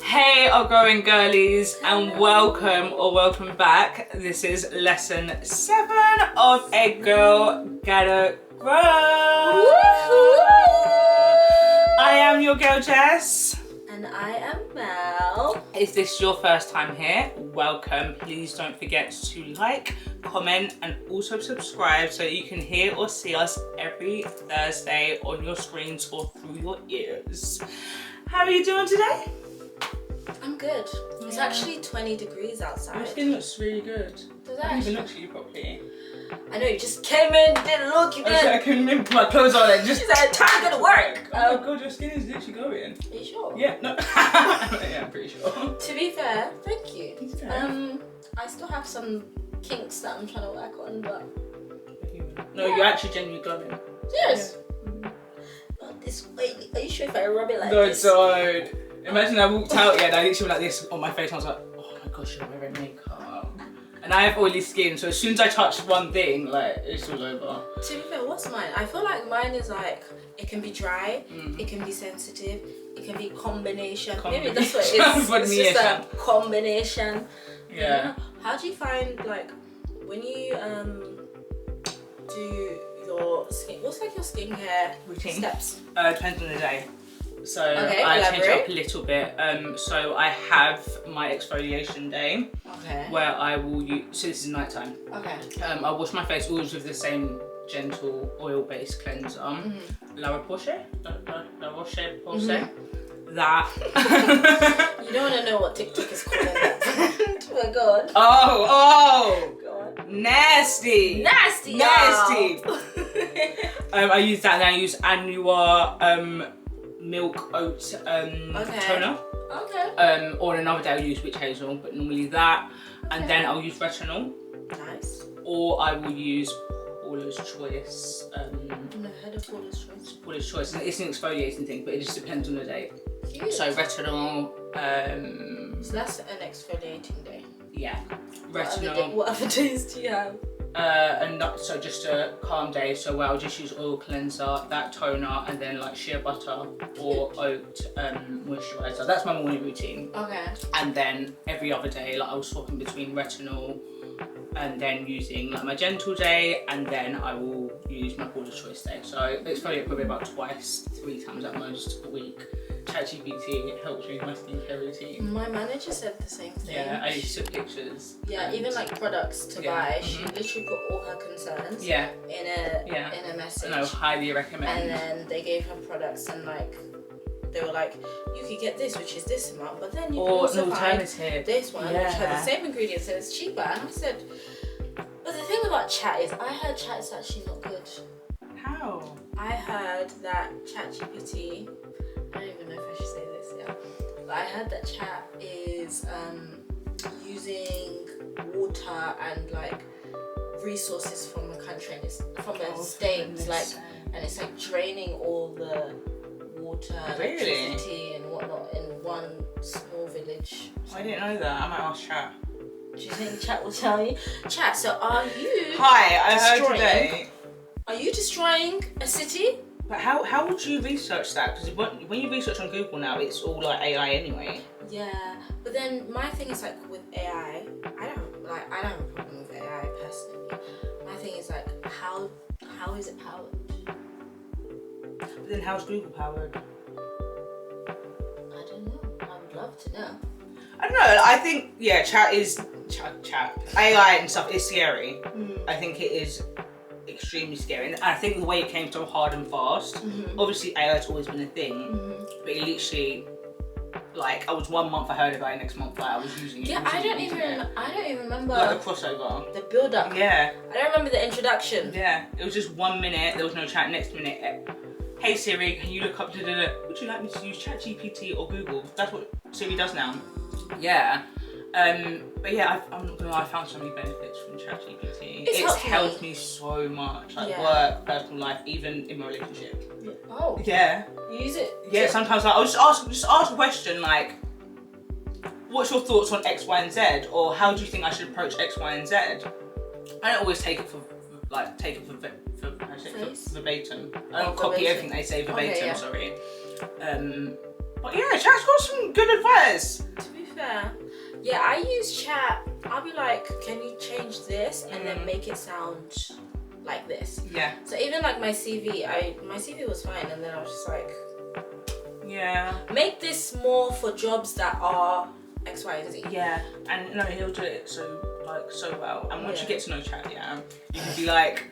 Hey, our growing girlies, and welcome back. This is lesson 7 of A Girl Gotta Grow. I am your girl Jess. And I am Mel. If this is your first time here, welcome. Please don't forget to like, comment, and also subscribe so you can hear or see us every Thursday on your screens or through your ears. How are you doing today? I'm good. It's actually 20 degrees outside. Your skin looks really good. Does I didn't even it? look at you properly. I know, you just came in, didn't look, you I couldn't even put my clothes on and just... She's like, time to go to work. Oh my god, your skin is literally going. Are you sure? Yeah, no. Yeah, I'm pretty sure. To be fair, thank you. Okay. I still have some kinks that I'm trying to work on, but... No, Yeah. you're actually genuinely glowing. Serious? Yeah. Not this way. Are you sure if I rub it like No, this? don't. Imagine I walked out, and I literally went like this on my face, and I was like, oh my gosh, you're wearing makeup. And I have oily skin, so as soon as I touch one thing, like, it's all over. To be fair, what's mine? I feel like mine is like, it can be dry, it can be sensitive, it can be combination. Maybe that's what it is. It's just a combination. Yeah. How do you find, like, when you do your skin, what's like your skincare routine steps? Depends on the day. So Okay, I change it elaborate. up a little bit. So I have my exfoliation day Okay. where I will use, so this is nighttime. Okay. I wash my face always with the same gentle oil-based cleanser. La Roche-Posay. That. You don't want to know what TikTok is calling that. Oh my god. Oh, God. nasty. Nasty. Nasty. Y'all. I use that, and I use Anua milk oat toner. Okay. Or another day I'll use witch hazel, but normally that. And then I'll use retinol, Nice. or I will use Paula's Choice. No, head of Paula's Choice. Paula's Choice. It's an exfoliating thing, but it just depends on the day. Cute. So retinol, So that's an exfoliating day. yeah, What retinol. other days do you have? And so just a calm day. So where I'll just use oil cleanser, that toner, and then like shea butter or oat moisturizer. That's my morning routine. Okay. And then every other day, like I was swapping between retinol and then using like my gentle day, and then I will use my Paula's Choice day. So exfoliate probably about 3 times at most a week. ChatGPT helps me with my skincare routine. My manager said the same thing. Yeah, I used to pictures. Yeah, even like products to buy. She literally put all her concerns in a message. And I would highly recommend. And then they gave her products, and like they were like, you could get this, which is this amount, but then you can also find this one, which has the same ingredients and it's cheaper. And I said, but the thing about chat is, I heard chat is actually not good. How? I heard that ChatGPT, I don't even know if I should say this, yeah. But I heard that chat is using water and like resources from a country, and it's from a state, like, and it's like draining all the water, electricity and whatnot in one small village. I didn't know that. I might ask chat. Do you think chat will tell you? Chat, so are you Hi, I heard today. Are you destroying a city? But how would you research that? Because when you research on Google now, it's all like AI anyway. Yeah, but then my thing is like with AI, I don't have a problem with AI personally. My thing is like how is it powered? But then how's Google powered? I don't know. I would love to know. I don't know. I think chat. AI and stuff is scary. I think it is extremely scary, and I think the way it came so hard and fast. Obviously, AI's always been a thing, but it literally, like, I was 1 month I heard about it, next month like, I was using it. Yeah, I don't even remember like the crossover. the build up. Yeah. I don't remember the introduction. Yeah. It was just 1 minute. There was no chat. Next minute, hey Siri, can you look up? Would you like me to use ChatGPT or Google? That's what Siri does now. Yeah. But yeah, I'm not gonna lie, I found so many benefits from ChatGPT. It's helped me so much, like work, personal life, even in my relationship. Oh. Yeah. You use it? Yeah, sometimes like, I'll just ask a question like, what's your thoughts on X, Y, and Z? Or how do you think I should approach X, Y, and Z? I don't always take it for verbatim. I don't copy everything they say verbatim, sorry. But yeah, chat's got some good advice. To be fair, yeah, I use chat. I'll be like, can you change this and then make it sound like this? Yeah. So even like my CV, my CV was fine, and then I was just like, yeah, make this more for jobs that are X, Y, and Z. Yeah, and no, he'll do it so well. And once you get to know chat, yeah, you can be like,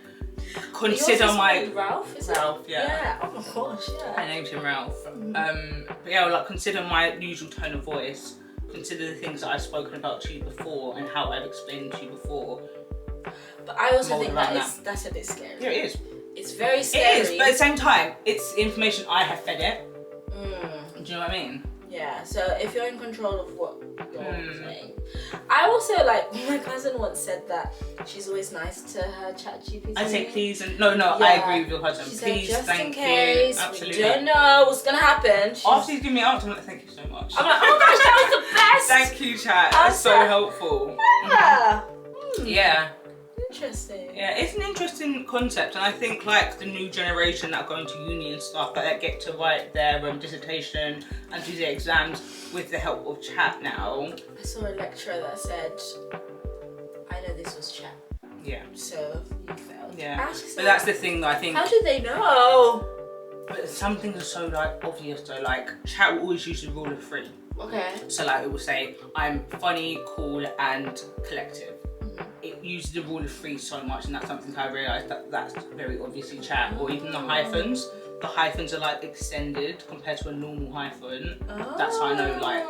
consider my Ralph. Is Ralph, it? yeah. Yeah. Oh my gosh, yeah. I named him Ralph. But yeah, like consider my usual tone of voice. Consider the things that I've spoken about to you before and how I've explained to you before. But I also think Mold around that's a bit scary. Yeah, it is. It's very scary. It is, but at the same time, it's information I have fed it. Do you know what I mean? Yeah, so if you're in control of what you're saying. I also, like, my cousin once said that she's always nice to her ChatGPT. I say please and no, I agree with your cousin. She please, said, just thank in case, you. Absolutely. we don't know what's gonna happen. After he's given me answers, I'm like, thank you so much. I'm like, oh my gosh, that was the best. Thank you, chat. That's so helpful. Yeah. Yeah. Interesting. Yeah, it's an interesting concept, and I think like the new generation that are going to uni and stuff, that get to write their dissertation and do their exams with the help of chat now. I saw a lecturer that said, I know this was chat. Yeah. So you failed. Yeah. But that's the thing though, I think. How do they know? But some things are so like obvious though, like chat will always use the rule of 3. Okay. So like it will say, I'm funny, cool and collective. It uses the rule of 3 so much, and that's something I realised that's very obviously chat. Or even the hyphens. The hyphens are like extended compared to a normal hyphen. That's how I know like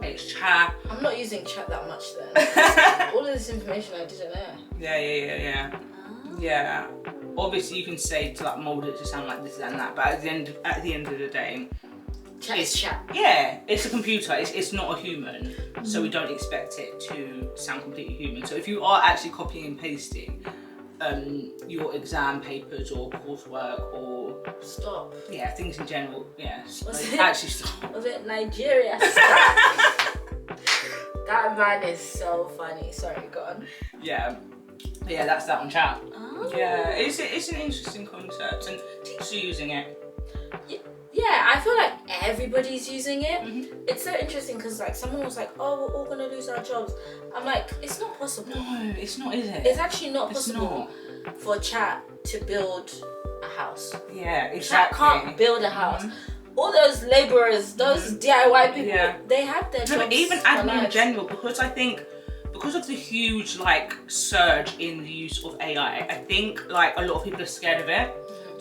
it's chat. I'm not using chat that much then. All of this information I didn't know. Yeah. Obviously you can say to like mould it to sound like this and that, but at the end of the day, chat is chat. Yeah, it's a computer. It's not a human, so we don't expect it to sound completely human. So if you are actually copying and pasting your exam papers or coursework or things in general, actually stop. Was it Nigeria? That man is so funny. Sorry, go on. Yeah, that's that on chat. Yeah, it's an interesting concept, and teachers are using it. Yeah, I feel like everybody's using it. It's so interesting because like someone was like, oh, we're all gonna lose our jobs. I'm like, it's not possible. No, it's not, is it? It's actually not possible for chat to build a house. Yeah, exactly. Chat can't build a house. All those labourers, those DIY people, they have their jobs. But even admin in general, because I think because of the huge like surge in the use of AI, I think like a lot of people are scared of it.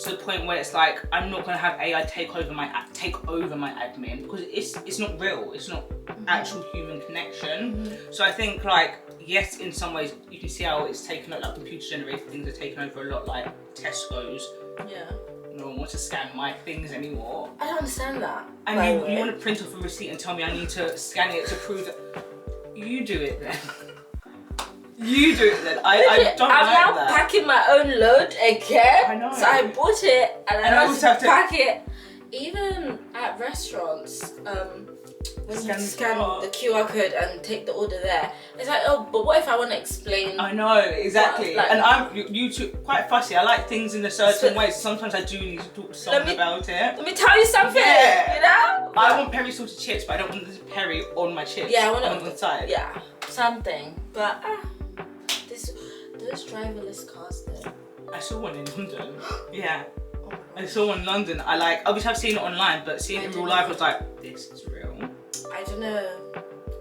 To the point where it's like, I'm not gonna have AI take over my admin, because it's not real. It's not actual human connection. So I think like, yes, in some ways you can see how it's taken over, like computer generated things are taken over a lot, like Tesco's. Yeah. No one wants to scan my things anymore. I don't understand that. And you want to print off a receipt and tell me I need to scan it to prove that. You do it then. You do it then. I don't I'm like now that. packing my own load again. I know. So I bought it and I also have to pack it. Even at restaurants, when you scan the QR code and take the order there, it's like, oh, but what if I want to explain? I know, exactly. Like, and I'm you two quite fussy. I like things in a certain way. So sometimes I do need to talk to someone about it. Let me tell you something. Yeah. You know? I want peri salted chips, but I don't want the peri on my chips. Yeah, I want it on the side. Yeah, something. But those driverless cars though. I saw one in London. Yeah. I saw one in London. Obviously I've seen it online, but seeing it in real life I was like, this is real. I don't know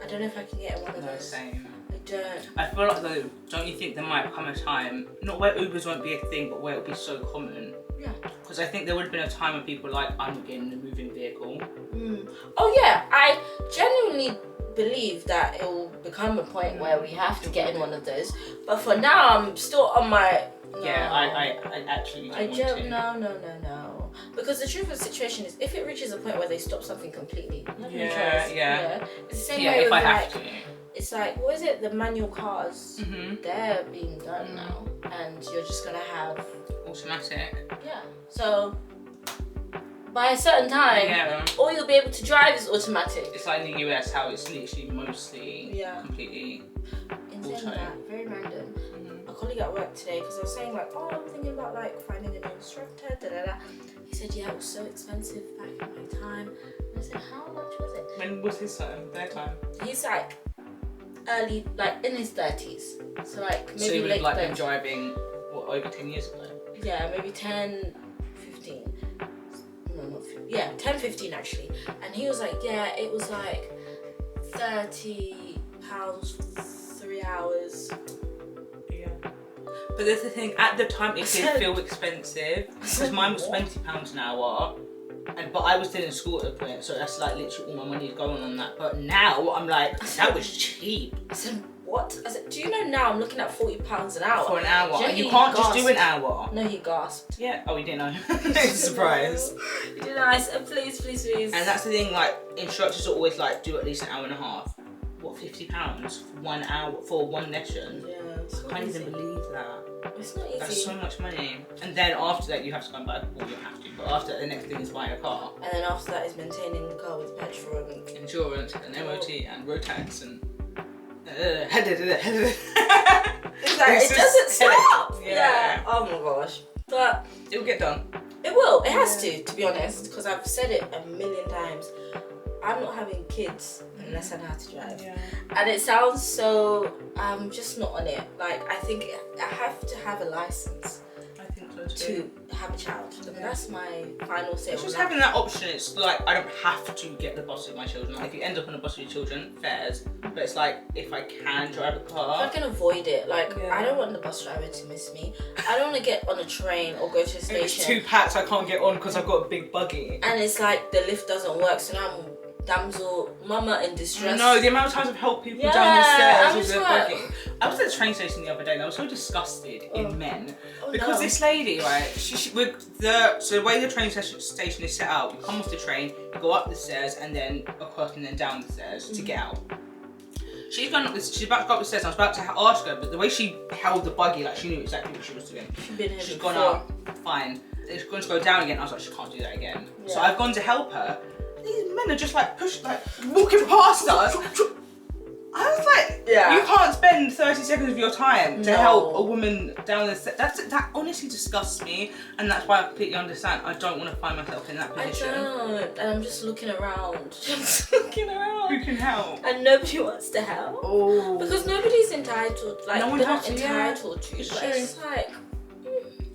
if I can get one of those. Same. I don't. I feel like though, don't you think there might come a time, not where Ubers won't be a thing, but where it'll be so common? Yeah. Because I think there would have been a time when people were like, I'm not getting a moving vehicle. Oh yeah, I genuinely believe that it will become a point where we have to get in one of those. But for now, I'm still on my. No. Yeah, I actually don't want to. No. Because the truth of the situation is, if it reaches a point where they stop something completely, yeah. It's the same yeah, way if with I have to. It's like, what is it? The manual cars, they're being done now, and you're just gonna have automatic. Yeah. So by a certain time, all you'll be able to drive is automatic. It's like in the US, how it's literally mostly completely auto. That, very random. A colleague at work today, because I was saying like, oh, I'm thinking about like finding a new instructor, da da da. He said, yeah, it was so expensive back in my time. And I said, how much was it? When was his time? Their time? He's like early, like in his 30s. So like maybe So you would have late like been 30s. driving over 10 years ago? Yeah, maybe 10, 15. No, not 15. Yeah, 10, 15 actually. And he was like, yeah, it was like £30 for 3 hours. Yeah. But that's the thing, at the time it did feel expensive, because mine was £20 an hour, but I was still in school at the point, so that's like literally all my money is going on that. But now I'm like, that was cheap. I said, what? I said, do you know now I'm looking at £40 an hour? For an hour. You know, And you he can't just gasped. do an hour. No, he gasped. Yeah. Oh, you didn't know. It's a surprise. He didn't. I said, please, please, please. And that's the thing, like, instructors are always like, do at least an hour and a half. What, £50 for 1 hour, for one lesson? Yeah, it's I not can't easy. even believe that. It's not easy. That's so much money. And then after that, you have to go and buy, well, you have to, but after that, the next thing is buying a car. And then after that is maintaining the car with petrol and Insurance and MOT and road tax and... it's like, it doesn't stop. Yeah. Oh my gosh. But It'll get done. it will. It has to be honest, because I've said it a million times. I'm not having kids unless I know how to drive. Yeah. And it sounds so, I'm just not on it. Like, I think I have to have a license I think so too. to have a child. And that's my final say. It's on just that. having that option. It's like, I don't have to get the bus with my children. Like, if you end up on a bus with your children, fairs. But it's like, if I can drive a car. I can avoid it. Like, Yeah. I don't want the bus driver to miss me. I don't want to get on a train or go to a It's station. 2 packs I can't get on because I've got a big buggy. And it's like the lift doesn't work, so now I'm damsel, mama in distress. No, the amount of times I've helped people Yeah, down the stairs I'm with just their like- buggy. I was at the train station the other day and I was so disgusted in men. Oh, Because no. this lady, right, so the way the train station is set out, you come off the train, you go up the stairs and then across and then down the stairs to get out. She's about to go up the stairs, I was about to ask her, but the way she held the buggy, like she knew exactly what she was doing. Been here She's before. gone up, fine. She's going to go down again, I was like, she can't do that again. So Yeah. I've gone to help her. These men are just like walking past us. I was like, Yeah. you can't spend 30 seconds of your time to No. help a woman down the stairs. That honestly disgusts me, and that's why I completely understand. I don't want to find myself in that I position. don't. And I'm just looking around. Just looking around. Who can help? And nobody wants to help. Oh. Because nobody's entitled. Like, No one they're has not to, yeah. entitled to. It's But true. it's like,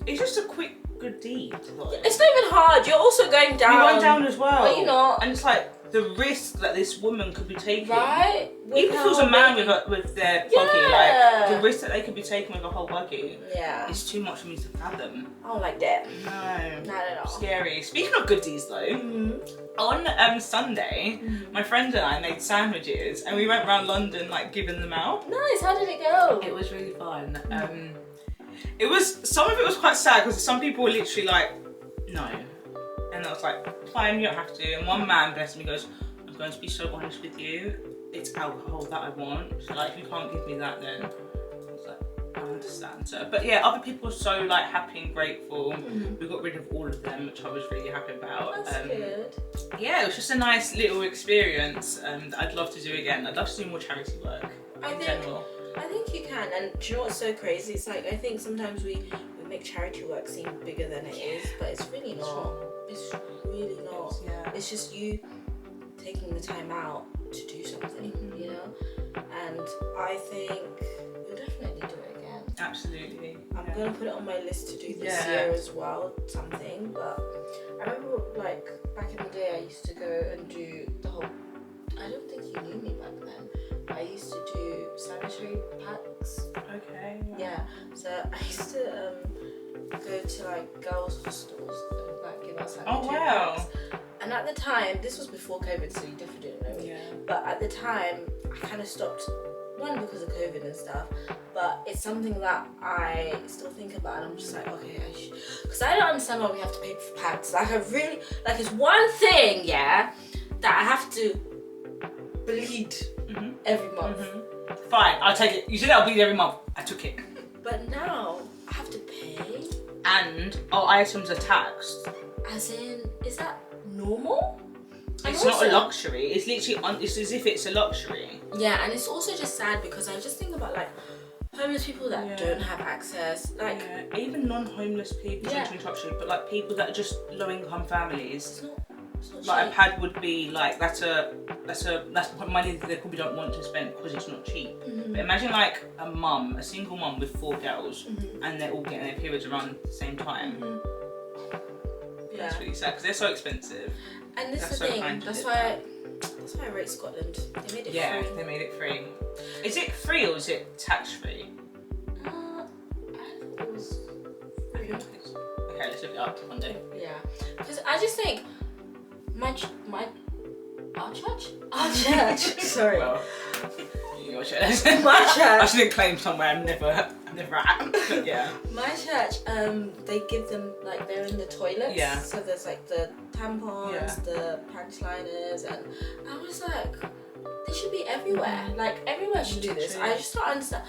It's just a quick good deed. Like. it's not even hard. You're also going down. You went down as well. But you know. And it's like the risk that this woman could be taking. Right? Even if it was a man with their buggy, Yeah. like the risk that they could be taking with a whole buggy Yeah. is too much for me to fathom. I don't like that. No. Not at all. Scary. Speaking of goodies though, on Sunday, my friend and I made sandwiches and we went around London like giving them out. Nice. How did it go? It was really fun. It was, some of it was quite sad because some people were literally like, no. And I was like, fine, you don't have to. And one man, bless me, goes, I'm going to be so honest with you. It's alcohol that I want. So like, if you can't give me that, then I was like, I understand. So, but yeah, other people were so like happy and grateful. We got rid of all of them, which I was really happy about. That's good. Yeah, it was just a nice little experience that I'd love to do again. I'd love to do more charity work in general. I think you can, and do you know what's so crazy? It's like, I think sometimes we make charity work seem bigger than it is, but it's really not. It's really not. Yeah. It's just you taking the time out to do something, you know? And I think we'll definitely do it again. Absolutely. I'm going to put it on my list to do this Yeah. year as well, something, but I remember like back in the day I used to go and do the whole, I don't think you knew me back then, but I used to do sanitary packs. Okay. Yeah, so I used to go to like girls' hostels and like give out sanitary Oh wow. packs. And at the time, this was before COVID, so you definitely didn't know me. Yeah. But at the time, I kind of stopped, one because of COVID and stuff, but it's something that I still think about, and I'm just like, okay, because I don't understand why we have to pay for packs. Like I really, like it's one thing, yeah, that I have to bleed every month. Fine, I'll take it. You said I'll bleed every month. I took it. But now I have to pay. And our items are taxed. As in, is that normal? And It's not a also- luxury. It's literally, it's as if it's a luxury. Yeah, and it's also just sad because I just think about like homeless people that don't have access, like even non-homeless people. Sorry to interrupt you, but like people that are just low-income families. It's not Like cheap. a pad would be like that's money that they probably don't want to spend because it's not cheap. But imagine like a single mum with 4 girls, and they're all getting their periods around the same time. That's really sad because they're so expensive. And this is the thing. That's why I rate Scotland. They made it free. Yeah, they made it free. Is it free or is it tax free? I thought it was free. Okay, let's look it up one day. Yeah, because I just think our church. Sorry. Well, your church. My I church. shouldn't claim somewhere I'm never at. But yeah. My church, they give them like they're in the toilets. Yeah. So there's like the tampons, the panty liners, and I was like, they should be everywhere. Like everywhere should do this. I just don't understand.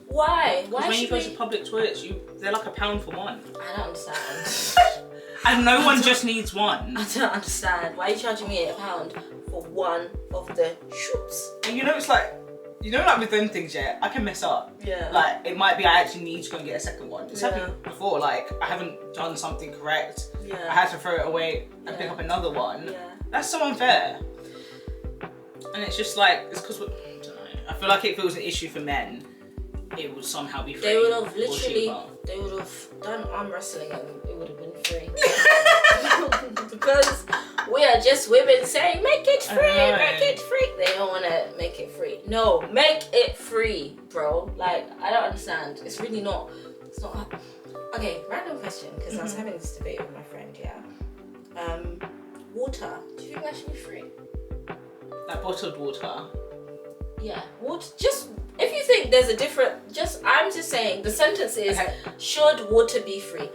Why? Why when should you go to public toilets, they're like £1 for one. I don't understand. And no one just needs one. I don't understand. Why are you charging me £8 for one of the shoots? And it's like, like with them things, I can mess up. Yeah. Like, it might be I actually need to go and get a second one. It's happened before, like, I haven't done something correct. Yeah. I had to throw it away and pick up another one. Yeah. That's so unfair. And it's just like, it's because, I don't know. I feel like if it was an issue for men, it would somehow be free. They would have literally, done arm wrestling and it would have been free. Because we are just women saying, make it free, make it free. They don't want to make it free. No, make it free, bro. Like, I don't understand. It's really not, Okay, random question, because I was having this debate with my friend, water, do you think that should be free? Like bottled water? Yeah, water, just, if you think there's a different, I'm just saying, the sentence is, should water be free?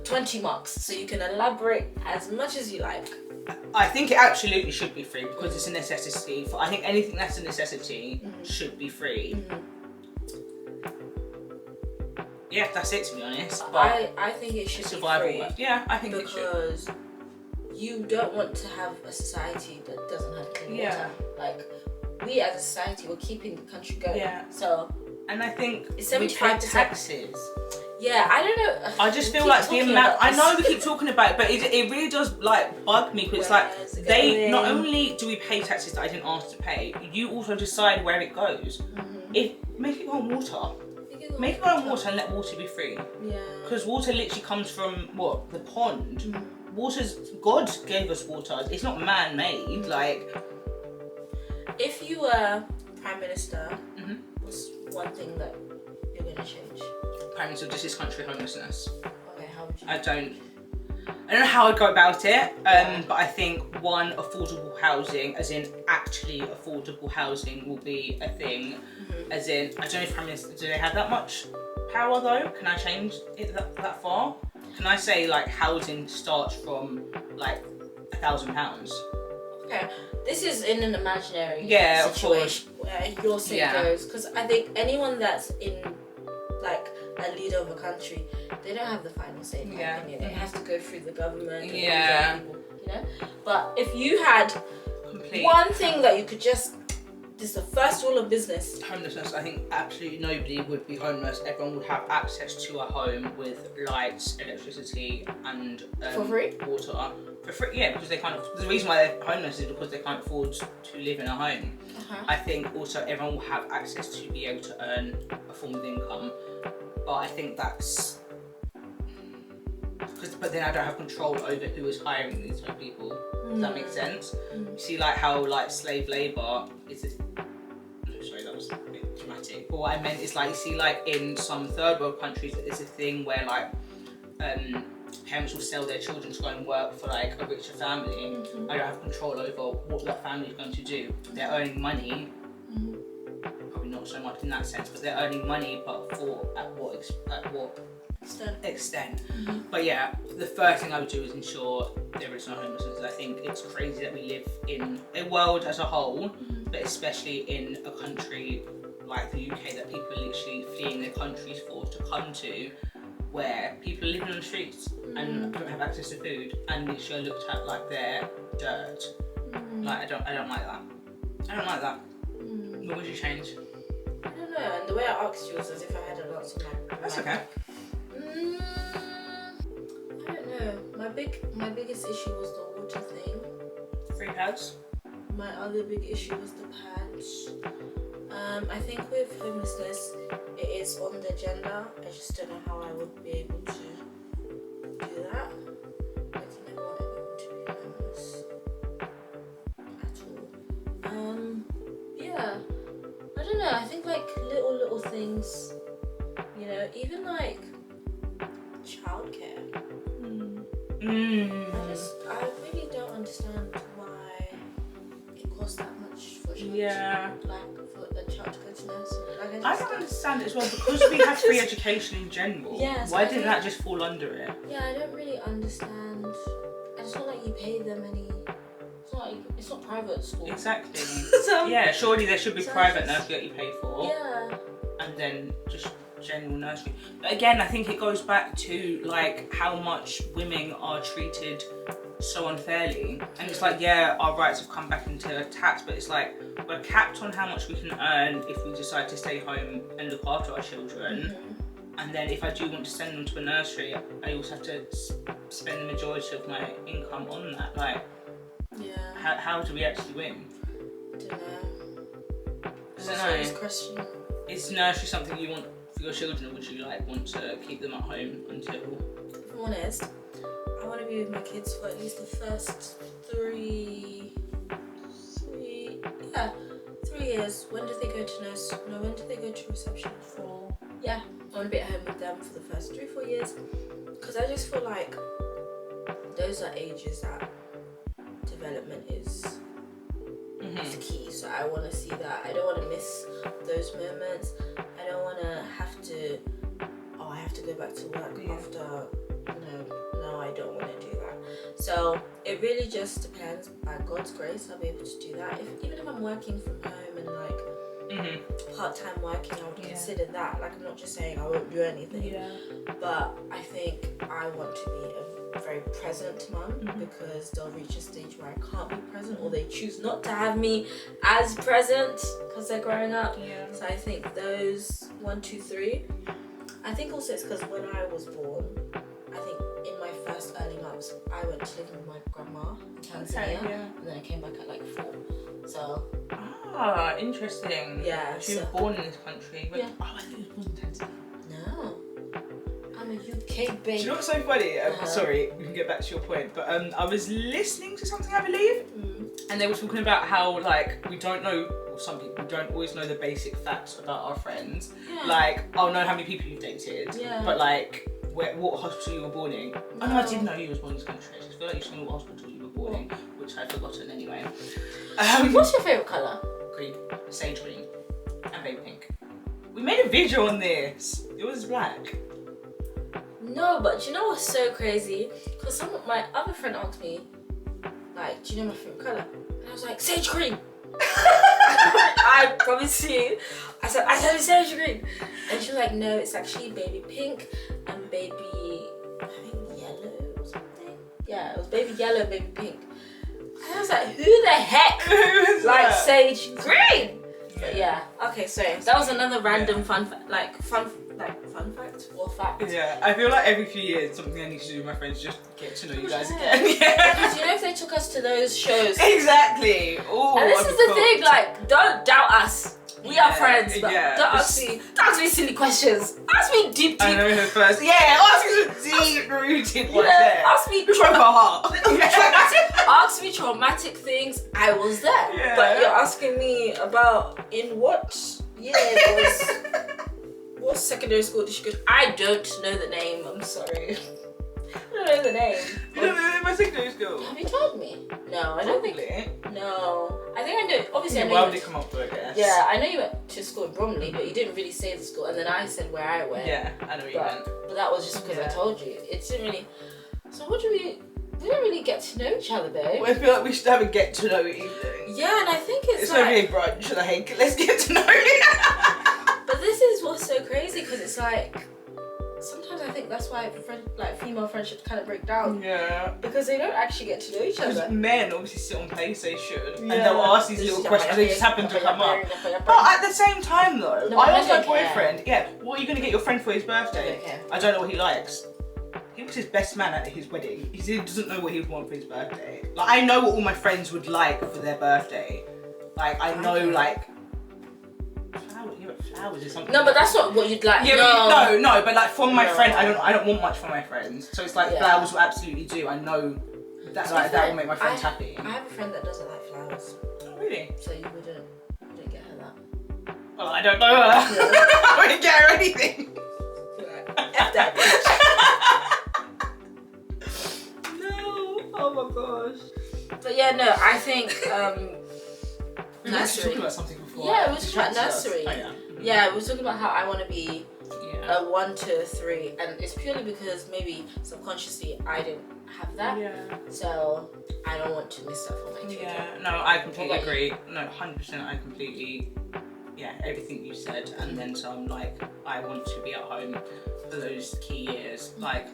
20 marks, so you can elaborate as much as you like. I think it absolutely should be free because it's a necessity. I think anything that's a necessity should be free. Yeah, that's it, to be honest. But I think it should survival. be free. Yeah, I think it should. Because you don't want to have a society that doesn't have clean water. Like, we as a society, we're keeping the country going. Yeah. So, and I think it's we pay taxes. Yeah, I don't know. I just feel like the amount. I know we keep talking about it, but it really does like bug me because it's like not only do we pay taxes that I didn't ask to pay, you also decide where it goes. Make it go on water. Make it go on water and let water be free. Yeah. Because water literally comes from what? The pond. God gave us water. It's not man-made. Like, if you were Prime Minister, what's one thing that you're gonna change? Prime Minister, just this country homelessness. Okay, how would you? I don't know how I'd go about it, but I think affordable housing, as in actually affordable housing, will be a thing. As in, I don't know if Prime Minister, do they have that much power though? Can I change it that far? Can I say like housing starts from like £1,000? Okay, this is in an imaginary situation where your say goes, because I think anyone that's in like a leader of a country, they don't have the final say in my opinion. It has to go through the government and people, But if you had one thing that you could this is the first rule of business. Homelessness, I think absolutely nobody would be homeless. Everyone would have access to a home with lights, electricity and for free? Water. For free, yeah, because they the reason why they're homeless is because they can't afford to live in a home. I think also everyone will have access to be able to earn a form of income. But I think that's but then I don't have control over who is hiring these type of people. Does that make sense? You see like how like slave labour is sorry, that was a bit dramatic. But what I meant is like you see like in some third world countries it's a thing where like parents will sell their children to go and work for like a richer family. I don't have control over what that family is going to do. They're earning money. Probably not so much in that sense, but they're earning money, but at what extent. But yeah, the first thing I would do is ensure there is no homelessness. I think it's crazy that we live in a world as a whole, but especially in a country like the UK that people are literally fleeing their countries to come to, where people are living on the streets and don't have access to food and literally are looked at like they're dirt. Like I don't like that. I don't like that. What would you change? I don't know. And the way I asked you was as if I had an answer. That's okay. I don't know. My biggest issue was the water thing. 3 pads. My other big issue was the pads. I think with homelessness, it is on the agenda. I just don't know how I would be able to do that. I never wanted people to be homeless at all. Yeah. I don't know. I think like little things, you know, even like childcare. I really don't understand why it costs that much for a child. Like for a child to go to nursery. Like, I don't understand it as well because we have free education in general. Yes, why didn't that just fall under it? Yeah, I don't really understand. And it's not like you pay them any. It's not private school. Exactly. So, yeah, surely there should be private nursery that you pay for. Yeah. And then just general nursery. But again, I think it goes back to like how much women are treated so unfairly. And it's like, yeah, our rights have come back into tax, but it's like we're capped on how much we can earn if we decide to stay home and look after our children. And then if I do want to send them to a nursery, I also have to spend the majority of my income on that. Like, how do we actually win? I don't know. Question. Is nursery something you want for your children, or would you like want to keep them at home until? If I'm honest, I want to be with my kids for at least the first 3 years. When do they go to nursery? No, when do they go to reception? 4. Yeah, I want to be at home with them for the first 3-4 years, because I just feel like those are ages that development is key. So I want to see that. I don't want to miss those moments. I don't want to have to I have to go back to work after. No, I don't want to do that. So it really just depends. By God's grace, I'll be able to do that. Even if I'm working from home and like part-time working, I would consider that. Like, I'm not just saying I won't do anything, but I think I want to be a very present mum, because they'll reach a stage where I can't be present, or they choose not to have me as present because they're growing up. So I think those 1, 2, 3. I think also it's because when I was born, I think in my first early months I went to live with my grandma in Tanzania, and then I came back at like 4. So interesting. Yeah. She was born in this country. But, I think you were born in Tanzania. No, I'm a UK baby. Do you know what's so funny? Sorry, we can get back to your point, but I was listening to something, I believe, and they were talking about how like we don't know, or some people don't always know the basic facts about our friends. Like, I'll know how many people you've dated, but like what hospital you were born in. Oh no, I did know you was born in this country. I just feel like you told me what hospital you were born in, which I've forgotten anyway. What's your favourite colour? Green, sage green, and baby pink. We made a video on this. It was black. No, but you know what's so crazy? Because my other friend asked me, like, do you know my favourite colour? And I was like, sage green. I promise you. I said it's sage green. And she was like, no, it's actually baby pink and baby, I think yellow or something. Yeah, it was baby yellow, baby pink. And I was like, who the heck likes sage green? But okay, sorry. That was another random fun fact or fact. Yeah, I feel like every few years something I need to do with my friends, just get to know you guys again. Because you know, if they took us to those shows. Exactly. Ooh, and this is the thing, like, don't doubt us. We are friends, but don't ask me silly questions. Ask me deep. I know her first. Ask me the deep rooted ones. Ask me Ask me traumatic things. I was there. But you're asking me about in what year was what secondary school did you go? I don't know the name. I'm sorry. I don't know the name. You don't know my secondary school? Have you told me? No, I don't think. No, I think I know. Obviously, I know. Why would it come up with, I guess? Yeah, I know you went to school in Bromley, but you didn't really say the school, and then I said where I went. Yeah, I know what you meant. But that was just because I told you. It didn't really. So what do we? We don't really get to know each other though. Well, I feel like we should have a get to know evening. Yeah, and I think it's like... It's not really a brunch, like, let's get to know you. But this is what's so crazy, because it's like, sometimes I think think that's why female friendships kind of break down. Yeah. Because they don't actually get to know each other. Men obviously sit on PlayStation and they'll ask these little questions. They just happen to come up. But at the same time, though, No, I I asked my don't care. boyfriend, yeah, what are you going to get your friend for his birthday? I don't care. I don't know what he likes. He was his best man at his wedding. He doesn't know what he would want for his birthday. Like, I know what all my friends would like for their birthday. Like, I know, like, flowers or something. No, but that's not what you'd like. Yeah, no, but like from my friend, No. I don't want much from my friends. So it's like Yeah. flowers will absolutely do. I know that that will make my friends happy. I have a friend that doesn't like flowers. Oh, really? So you wouldn't get her that. Well, I don't know her. I wouldn't get her anything. F that bitch. No. Oh my gosh. But yeah, no, I think We were actually nursery. talking about something before. Yeah, we were talking about nursery. Oh, yeah. Yeah, we were talking about how I want to be Yeah. a 1 to 3, and it's purely because maybe subconsciously I didn't have that. Yeah. So I don't want to miss that for my children. Yeah. No, I completely What about agree. No, 100%. I completely. Yeah, everything you said, and then some. Like, I want to be at home for those key years. Like,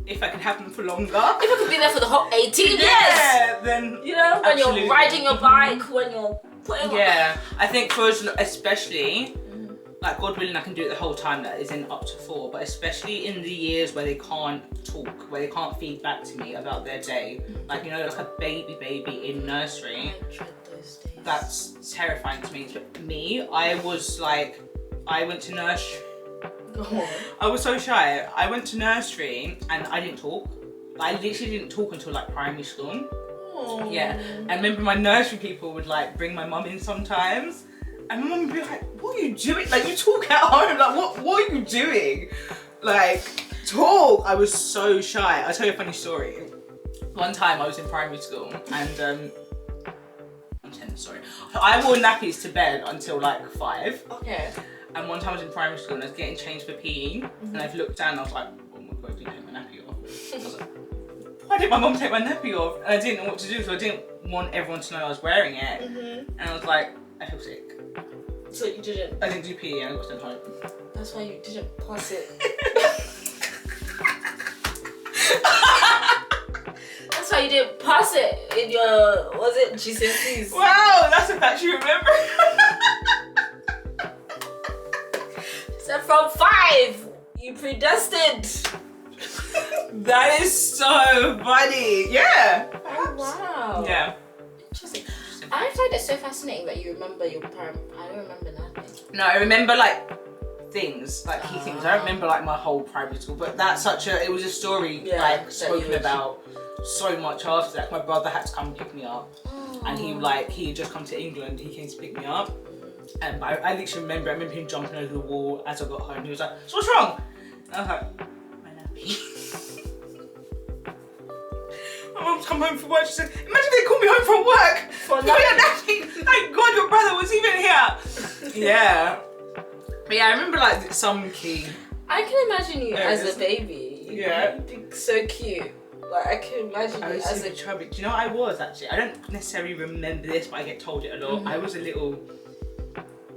if I can have them for longer. If I could be there for the whole 18 years, Yeah, then you know, when absolutely. you're riding your bike, when you're putting Yeah, I think for us, especially, like, God willing, I can do it the whole time that is in up to 4, but especially in the years where they can't talk, where they can't feed back to me about their day, like, you know, like a baby in nursery. I dread those days. That's terrifying to me. But me, I was like, I went to nursery. Go on. I was so shy. I went to nursery and I didn't talk. I literally didn't talk until like primary school. Oh. Yeah, and I remember my nursery people would like bring my mum in sometimes, and my mum would be like, "What are you doing? Like, you talk at home? Like, what are you doing? Like, talk." I was so shy. I'll tell you a funny story. One time I was in primary school and I'm 10, sorry. So I wore nappies to bed until like 5. Okay. And one time I was in primary school and I was getting changed for PE, and I've looked down and I was like, "Oh my God, you take my nappy off." I was like, why did my mum take my nappy off? And I didn't know what to do, so I didn't want everyone to know I was wearing it. And I was like, I feel sick. So you didn't. I didn't do PE and I got sent home. That's why you didn't pass it. That's why you didn't pass it in your, was it GCSEs? Wow, that's a fact you remember. So from 5, you predestined. That is so funny. Yeah. Oh, wow. Yeah. Interesting. I find it so fascinating that you remember your parent. I don't remember nothing. No, I remember like things, like key things. I don't remember like my whole primary school, but that's it was a story like spoken about so much after that. My brother had to come pick me up, and he had just come to England. He came to pick me up, and I literally remember him jumping over the wall as I got home. He was like, "So what's wrong?" And I was like, "My nappy." My mum's come home from work. She said, "Imagine they called me home from work for your nappy. Thank God your brother was even here." Yeah. But yeah, I remember like some key. I can imagine you as a baby. Yeah. You'd be so cute. Like, I can imagine I you was as super a chubby. Do you know what I was actually? I don't necessarily remember this, but I get told it a lot. I was a little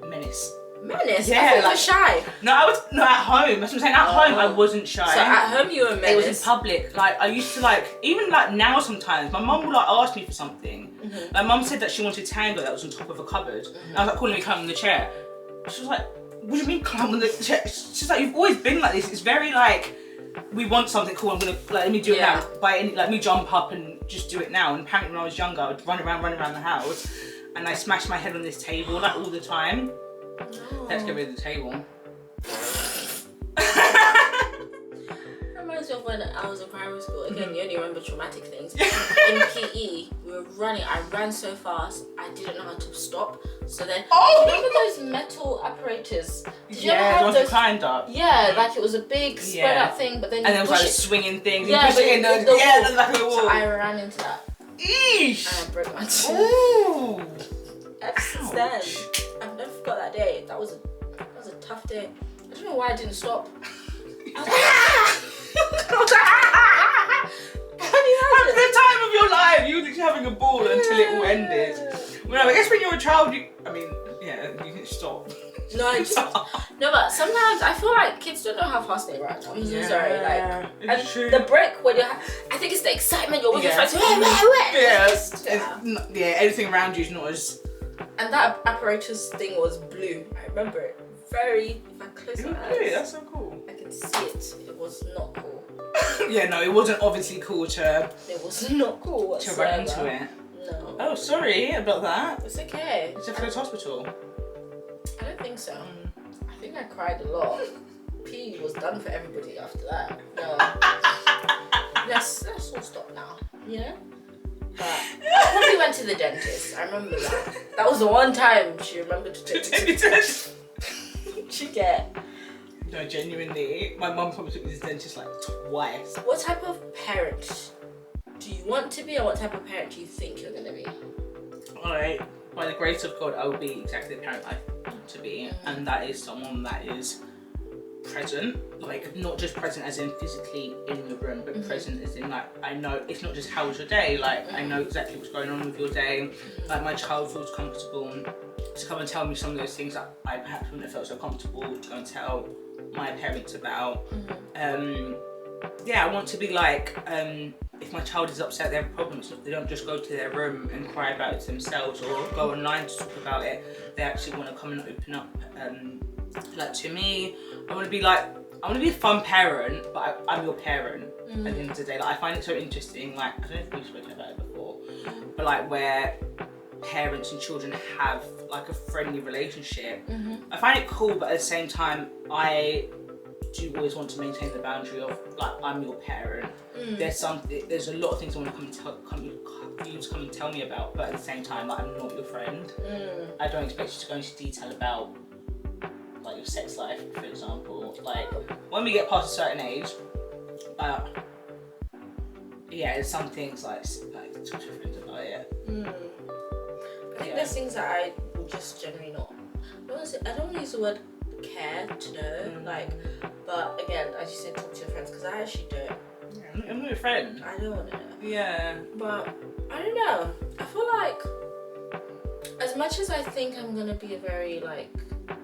menace. menace. Yeah, I thought you like- were shy. No, I was not at home. That's what I'm saying. At home, I wasn't shy. So at home you were a menace. It was in public. Like, I used to like, even like now sometimes, my mum would like ask me for something. Like, mum said that she wanted Tango that was on top of a cupboard. And I was like, calling me climb on the chair. She was like, "What do you mean climb on the chair?" She's like, "You've always been like this. It's very like, we want something cool. I'm gonna like, let me do it now. Let me jump up and just do it now." And apparently when I was younger, I would run around the house, and I smashed my head on this table like all the time. Let's get rid of the table. Reminds me of when I was in primary school. Again, you only remember traumatic things. In PE, we were running. I ran so fast, I didn't know how to stop. So then, remember those metal apparatus? Did you ever the have ones you those? climbed up. Yeah, like it was a big spread out thing, but then And you there was push like it. swinging things. Yeah, You push it in but the the yeah, wall. the back of the wall. So I ran into that Eesh. and I broke my tooth. Ooh. Ever since then, I've never forgot that day. That was a tough day. I don't know why I didn't stop. I was like, At the time of your life, you were literally having a ball until it all ended. Well, I guess when you're a child, you didn't stop. No, I just no, but sometimes I feel like kids don't know how fast they run. I'm so sorry, like, and true. the break when I think it's the excitement. You're always trying to anything around you is not as. And that apparatus thing was blue. I remember it very. If I close my eyes, That's so cool. I can see it. It was not cool. Yeah, no, it wasn't obviously cool to. It was not cool whatsoever. To run into it. No. Oh, sorry about that. It's okay. Did you have to go to hospital? I don't think so. I think I cried a lot. P was done for everybody after that. No. let's all stop now. Yeah. But I probably went to the dentist. I remember that. That was the one time she remembered to take me to the dentist. She get. No, genuinely, my mum probably took me to the dentist like twice. What type of parent do you want to be, or what type of parent do you think you're gonna be? Alright, by the grace of God, I will be exactly the parent I want to be, and that is someone that is present, like not just present as in physically in the room, but present as in like I know it's not just how was your day, like I know exactly what's going on with your day, like my child feels comfortable to come and tell me some of those things that I perhaps wouldn't have felt so comfortable to go and tell my parents about. I want to be like if my child is upset, they have problems, they don't just go to their room and cry about it themselves or go online to talk about it. They actually want to come and open up like to me. I want to be a fun parent, but I'm your parent at the end of the day. Like I find it so interesting, like I don't know if we've spoken about it before, but like where parents and children have like a friendly relationship. I find it cool, but at the same time I do always want to maintain the boundary of like I'm your parent. There's a lot of things I want to come and tell me about, but at the same time like I'm not your friend. I don't expect you to go into detail about like your sex life, for example. Like when we get past a certain age, there's some things like talk to your friends about it. I think there's things that I will just generally not. I don't want to use the word care to know, like, but again, as you said, talk to your friends, because I actually don't. Yeah, I'm not your friend. I don't want to know. Yeah. But I don't know. I feel like as much as I think I'm gonna be a very like, I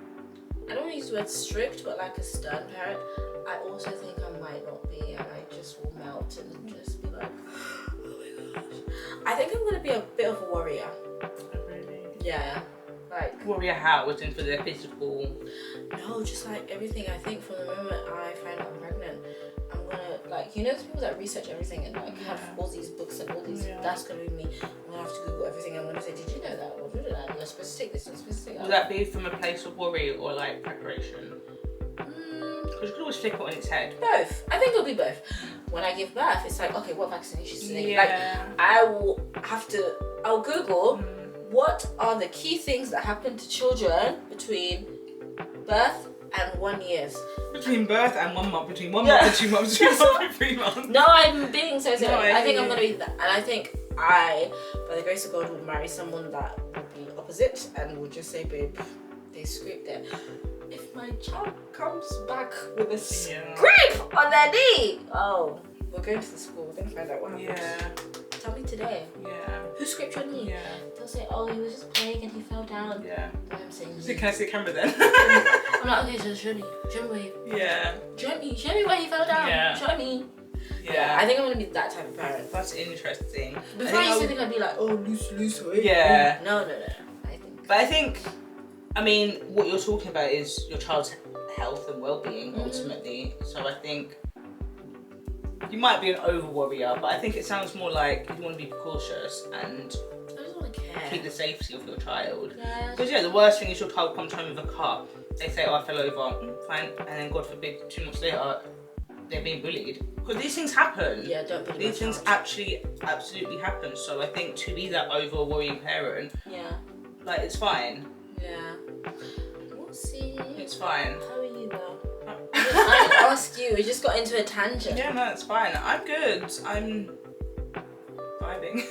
don't want to use the word strict, but like a stern parent, I also think I might not be, and I just will melt and just be like, oh my gosh. I think I'm gonna be a bit of a warrior. Really? Yeah. Like warrior how? What's in for their physical? No, just like everything. I think from the moment I find out I'm pregnant, I'm gonna like, you know, those people that research everything and like have all these books and all these. That's gonna be me. I'm gonna have to Google everything. I'm gonna say, did you know that? Or did that? You're supposed to take this. You're supposed to take that. Will that be from a place of worry or like preparation? Because you could always flip it on its head. Both. I think it'll be both. When I give birth, it's like, okay, what vaccinations do they need? Yeah. Like, I'll Google what are the key things that happen to children between birth and 1 year. Between birth and 1 month, between 1 month and 2 months, 2 months and 3 months. No, I'm being so serious. No, I think I'm gonna be that, and I think I, by the grace of God, will marry someone that will be opposite and will just say, babe, they scraped it. If my child comes back with a scrape on their knee, oh, we're going to the school. We're gonna find out what happened. Yeah. Tell me today. Yeah. Who scraped your knee? Yeah. They'll say, oh, he was just playing and he fell down. Yeah. And I'm saying, So can I see the camera then? I'm like, okay, so show me where he. Yeah. Show me where he fell down. Yeah. Show me. Yeah. I think I'm gonna be that type of parent. That's interesting. Before I used to think I'd be like, oh, loose. Yeah. No. I think, what you're talking about is your child's health and well-being ultimately. So I think you might be an over worrier, but I think it sounds more like you want to be cautious and I just want to care. keep the safety of your child. Yeah. Because the worst thing is your child comes home with a cut. They say, oh, I fell over, fine, and then God forbid 2 months later they're being bullied. Because these things happen. Yeah, don't bully These things absolutely happen. So I think to be that over worrying parent, like it's fine. Yeah. We'll see. It's fine. How are you though? I didn't ask you. We just got into a tangent. Yeah, no, it's fine. I'm good. I'm vibing.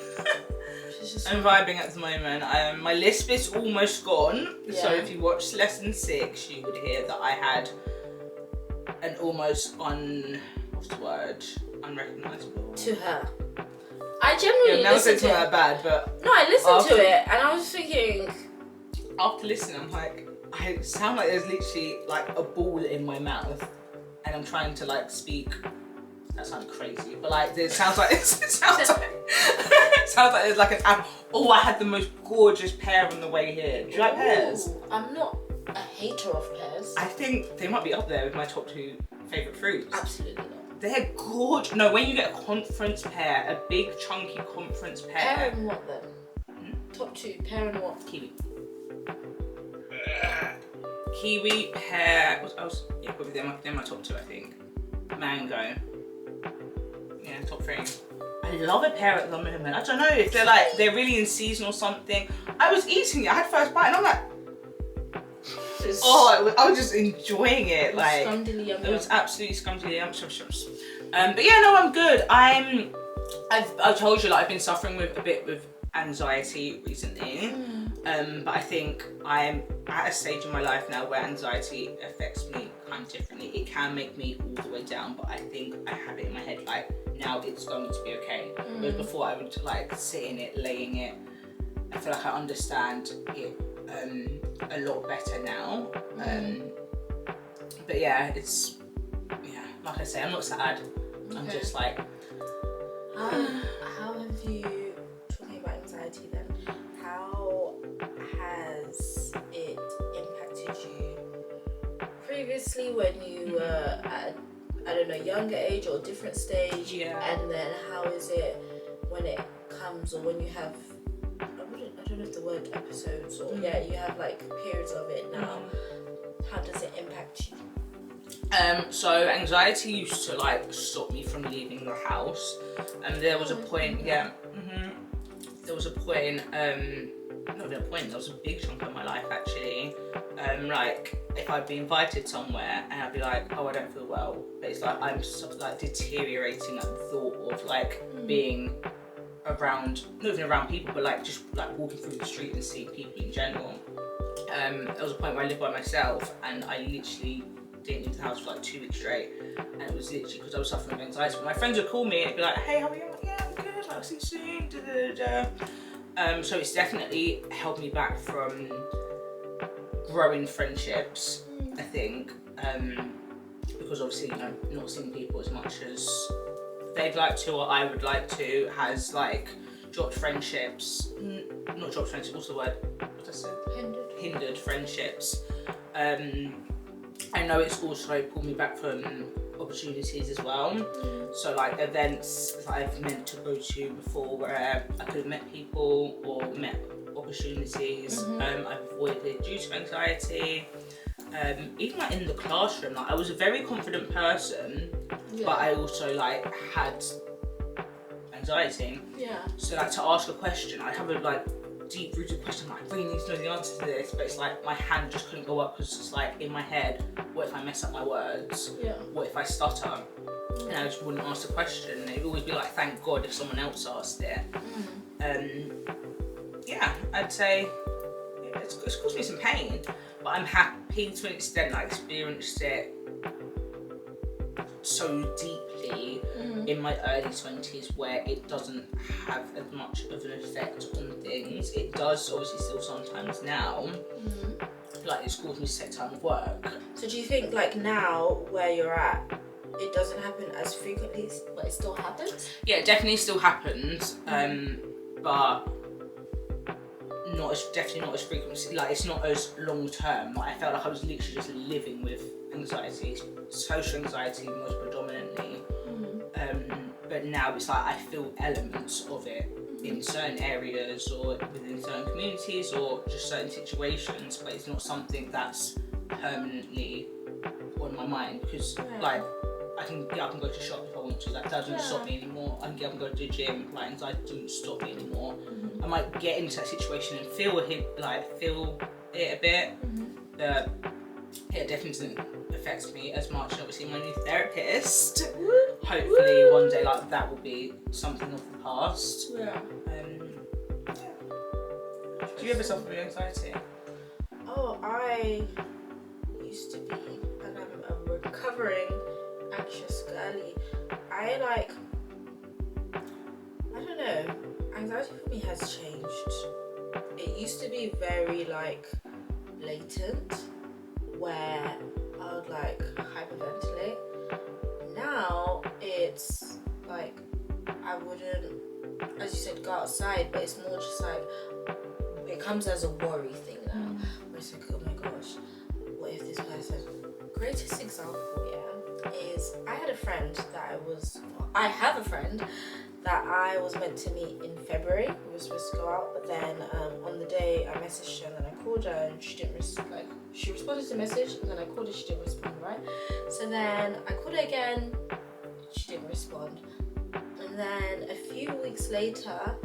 I'm vibing at the moment. My lisp is almost gone. Yeah. So if you watched lesson 6, you would hear that I had an almost unrecognisable. To her. I generally listened to her bad, but no, I listened to it and I was thinking. After listening, I'm like, I sound like there's literally like a ball in my mouth, and I'm trying to like speak. That sounds crazy, but like it sounds like it sounds like it sounds like there's like an apple. Oh, I had the most gorgeous pear on the way here. Do you like pears? I'm not a hater of pears. I think they might be up there with my top 2 favourite fruits. Absolutely not. They're gorgeous. No, when you get a conference pear, a big chunky conference pear. Pear and what then? Top 2, pear and what? Kiwi. Kiwi, pear. What else? Yeah, probably they're my top 2, I think. Mango. Yeah, top 3. I love a pear at the moment. I don't know if they're really in season or something. I was eating it. I had first bite and I'm like, I was just enjoying it. Like, it was absolutely scumdily yum. But yeah, no, I'm good. I've told you, like, I've been suffering with a bit with anxiety recently. But I think I'm at a stage in my life now where anxiety affects me kind of differently. It can make me all the way down, but I think I have it in my head like, now it's going to be okay. Whereas before I would like sit in it, laying it. I feel like I understand it a lot better now. But yeah, like I say, I'm not sad. Okay. I'm just like. How have you, talking about anxiety then, how has it impacted you previously when you were at, I don't know, younger age or different stage? Yeah. And then how is it when it comes, or when you have, I don't know if the word episodes, or you have like periods of it now. How does it impact you? So anxiety used to like stop me from leaving the house, and there was a point, there was a point, there was a big chunk of my life actually, like if I'd be invited somewhere and I'd be like, oh, I don't feel well, but it's like I'm sort of like deteriorating at the thought of like being around, not even around people, but like just like walking through the street and seeing people in general. There was a point where I lived by myself and I literally didn't leave the house for like 2 weeks straight, and it was literally because I was suffering from anxiety. But my friends would call me and it'd be like, hey, how are you? I'm like, yeah, I'm good, like, I'll see you soon, So it's definitely held me back from growing friendships, I think, because obviously, you know, not seeing people as much as they'd like to or I would like to has like dropped friendships, not dropped friendships, what's the word? What did I say? Hindered friendships. I know it's also pulled me back from opportunities as well. So like events that I've meant to go to before where I could have met people or met opportunities, I've avoided due to anxiety. Even like in the classroom, like I was a very confident person, but I also like had anxiety. So like to ask a question, I have a like deep rooted question, like I really need to know the answer to this, but it's like my hand just couldn't go up because it's like in my head, what if I mess up my words? What if I stutter? And I just wouldn't ask the question. And it'd always be like, thank God if someone else asked it. I'd say it's caused me some pain, but I'm happy to an extent that I experienced it so deeply in my early 20s where it doesn't have as much of an effect on things. It does obviously still sometimes now. Like it's caused me to take time off work. So do you think like now where you're at, it doesn't happen as frequently, but it still happens? Yeah, it definitely still happens, but definitely not as frequent. Like it's not as long term. Like I felt like I was literally just living with anxiety, social anxiety most predominantly. But now it's like I feel elements of it in certain areas or within certain communities or just certain situations, but it's not something that's permanently on my mind because like I can get up and go to shop if I want to. Like that doesn't stop me anymore. I can get up and go to the gym. Like anxiety doesn't stop me anymore. I might get into that situation and feel it a bit, but it definitely doesn't affect me as much. And obviously my new therapist, hopefully one day like that will be something of the past. Do you ever suffer with anxiety? Oh, I used to be, and I'm a recovering anxious girly. I don't know, anxiety for me has changed. It used to be very like blatant, where I would like hyperventilate. Now it's like I wouldn't, as you said, go outside, but it's more just like it comes as a worry thing now. Where it's like, oh my gosh, what if this person? Greatest example, is I have a friend that I was meant to meet in February. We were supposed to go out, but then on the day I messaged her and then I called her and she didn't she responded to the message and then I called her, she didn't respond, right? So then I called her again, she didn't respond. And then a few weeks later,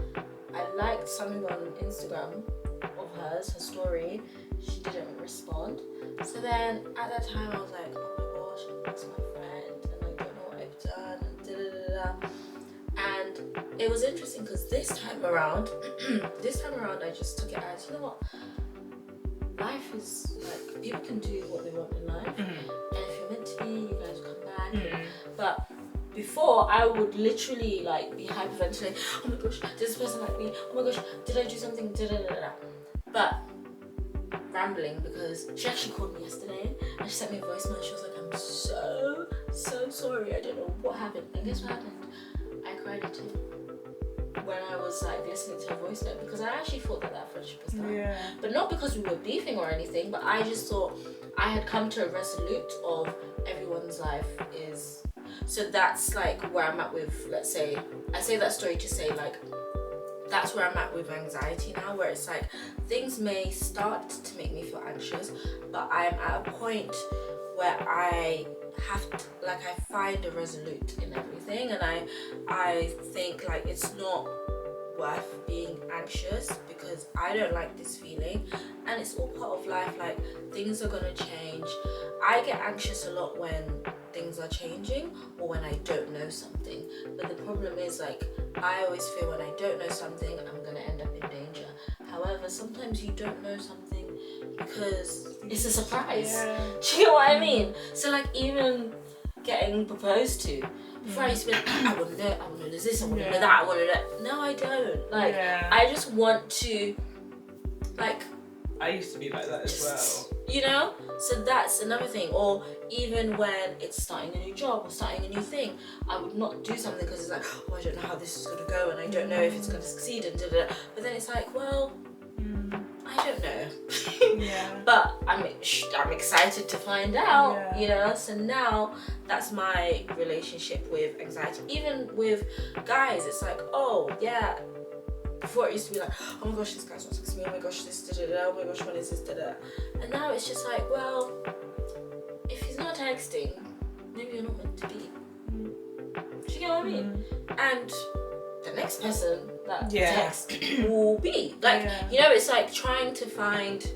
I liked something on Instagram of hers, her story, she didn't respond. So then at that time I was like, oh my gosh, that's my friend and I don't know what I've done and da-da-da-da. And it was interesting because this time around I just took it as, you know what, life is like, people can do what they want in life, and if you're meant to be, you guys come back. But before, I would literally like be hyperventilating, oh my gosh, did this person like me, oh my gosh, did I do something, da-da-da-da. But rambling, because she actually called me yesterday and she sent me a voicemail and she was like, I'm so sorry, I don't know what happened. And guess what happened? I cried too when I was like listening to her voice note, because I actually thought that friendship was done. But not because we were beefing or anything, but I just thought I had come to a resolute of everyone's life is, so that's like where I'm at with, let's say, I say that story to say like, that's where I'm at with anxiety now, where it's like things may start to make me feel anxious, but I'm at a point where I have to, like, I find a resolute in everything, and I think like it's not worth being anxious because I don't like this feeling, and it's all part of life. Like, things are gonna change. I get anxious a lot when things are changing or when I don't know something, but the problem is like I always feel when I don't know something I'm gonna end up in danger. However, sometimes you don't know something because it's a surprise. Do you know what I mean? So like, even getting proposed to, before I used to be like, I want to know this, I want to know that, I want to know. No, I don't. Like, I just want to, like, I used to be like that as well. You know? So that's another thing. Or even when it's starting a new job or starting a new thing, I would not do something because it's like, oh, I don't know how this is going to go and I don't know if it's going to succeed and da-da-da. But then it's like, well, I don't know. But I'm excited to find out, you know? So now that's my relationship with anxiety. Even with guys, it's like, oh, yeah. Before it used to be like, oh my gosh, this guy's not texting me, oh my gosh, this da-da-da, oh my gosh, when is this da-da. And now it's just like, well, if he's not texting, maybe you're not meant to be. Do you get what I mean? And the next person that texts will be. Like, you know, it's like trying to find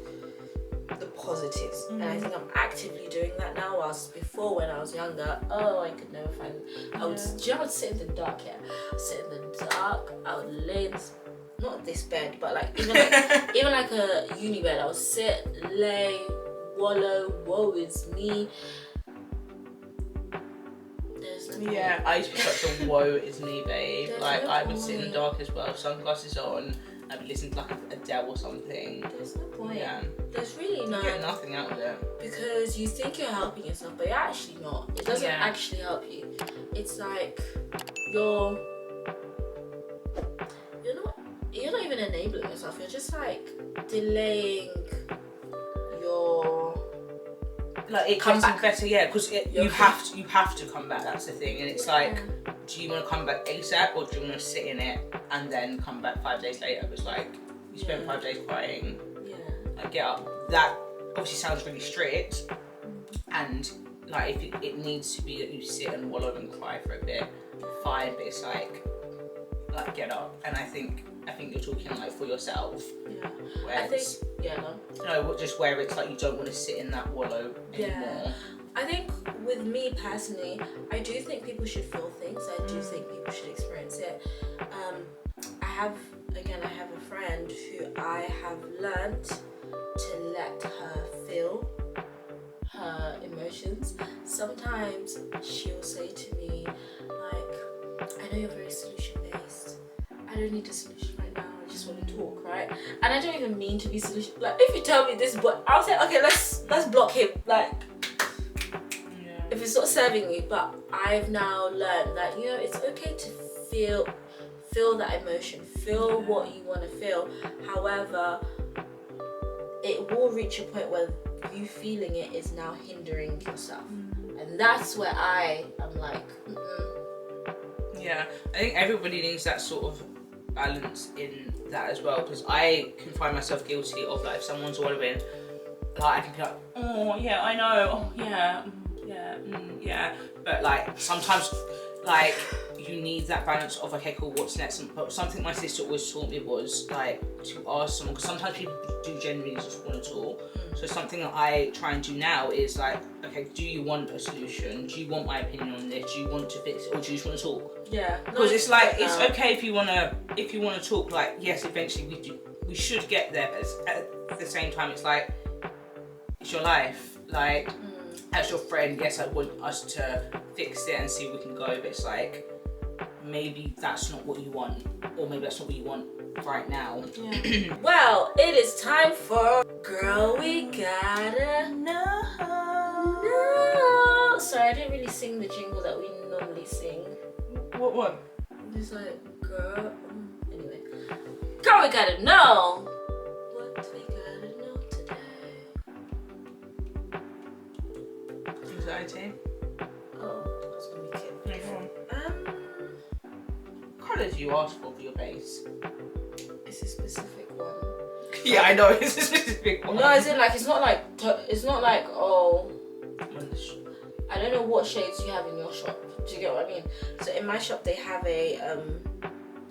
the positives. And I think I'm actively doing that now, whilst before when I was younger, I could never find, I would sit in the dark, sit in the dark, I would lay in this, not this bed, but like even like a uni bed, I would sit, lay, wallow, woe is me. There's no point. I used to be such a woe is me babe. Like, I would sit in the dark as well, sunglasses on, I'd be listening to like Adele or something. There's no point. There's really no. You get nothing out of it. Because you think you're helping yourself, but you're actually not. It doesn't actually help you. It's like you're not even enabling yourself. You're just like delaying your like it comes back better, because you have to come back. That's the thing, and it's like, do you want to come back ASAP or do you want to sit in it and then come back 5 days later? It's like you spent 5 days crying. Like, get up. That obviously sounds really strict, and like if it needs to be that you sit and wallow and cry for a bit, fine. But it's like get up. And I think you're talking like for yourself. Just where it's like you don't want to sit in that wallow anymore. I think with me personally, I do think people should feel things. I do think people should experience it. I have a friend who I have learnt to let her feel her emotions. Sometimes she'll say to me like, I know you're very solution based. I don't need a solution right now. I just just want to talk, right? And I don't even mean to be solution. Like, if you tell me this, but I'll say, okay, let's block him. Like, if it's not serving me. But I've now learned that, you know, it's okay to feel that emotion, feel what you want to feel. However, it will reach a point where you feeling it is now hindering yourself, and that's where I am like, Yeah, I think everybody needs that sort of balance in that as well, because I can find myself guilty of, like, if someone's wallowing, like, I can be like, oh yeah, I know, oh yeah, yeah, but like sometimes, like, you need that balance of, okay, cool, what's next? But something my sister always taught me was, like, to ask someone, because sometimes people do genuinely just want to talk. So something that I try and do now is, like, okay, do you want a solution? Do you want my opinion on this? Do you want to fix it, or do you just want to talk? Yeah. Because it's like, it's okay if you wanna talk. Like, yes, eventually we should get there, but at the same time, it's like, it's your life. Like, as your friend, yes, I want us to fix it and see where we can go, but it's like, maybe that's not what you want, or maybe that's not what you want right now. Yeah. Well, it is time for Girl We Gotta No. Sorry, I didn't really sing the jingle that we normally sing. What one? It's like, girl. Anyway. Girl, we gotta know. What we gotta know today. Anxiety. Oh, that's gonna be cute. Colours you asked for your base. It's a specific one. Yeah, I know, it's a specific one. No, as in, like, it's not like, oh, I don't know what shades you have in your shop. Do you get what I mean? So in my shop, they have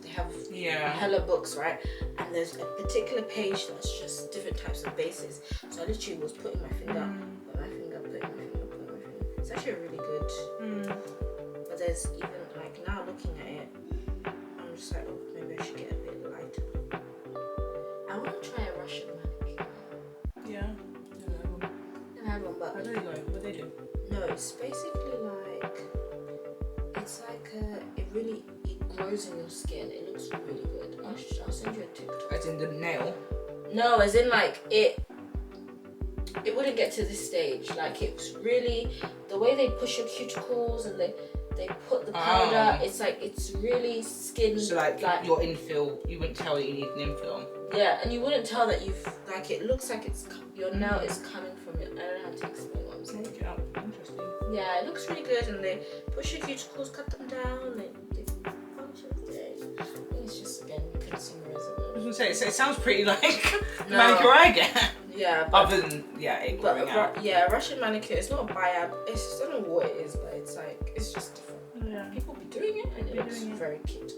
hella books, right? And there's a particular page that's just different types of bases. So I literally was putting my finger, putting my finger. It's actually really good. But there's even, like, now looking at it, I'm just like, oh, maybe I should get a bit lighter. I want to try a Russian manicure. Yeah. Never had one, but How do they go? What do they do? no, it's basically like, it's like it grows in your skin. It looks really good. I'll send you a TikTok. As in the nail? No, as in, like, it wouldn't get to this stage. Like, it's really the way they push your cuticles and they put the powder. It's like, it's really skin. So like your infill, you wouldn't tell that you need an infill. Yeah, and you wouldn't tell that you've, like, it looks like your nail is coming from it. I don't know how to explain what I'm saying. Look it up. Interesting. Yeah, it looks really good, and they push your cuticles, cut them down, they function things. I think it's just, again, consumerism. I was gonna say, it sounds pretty like the No. manicure I get. Yeah, but, Other than it growing out. yeah, Russian manicure. It's not a biab. It's just, I don't know what it is, but it's like, it's just different. Yeah. People be doing it, and it looks very cute.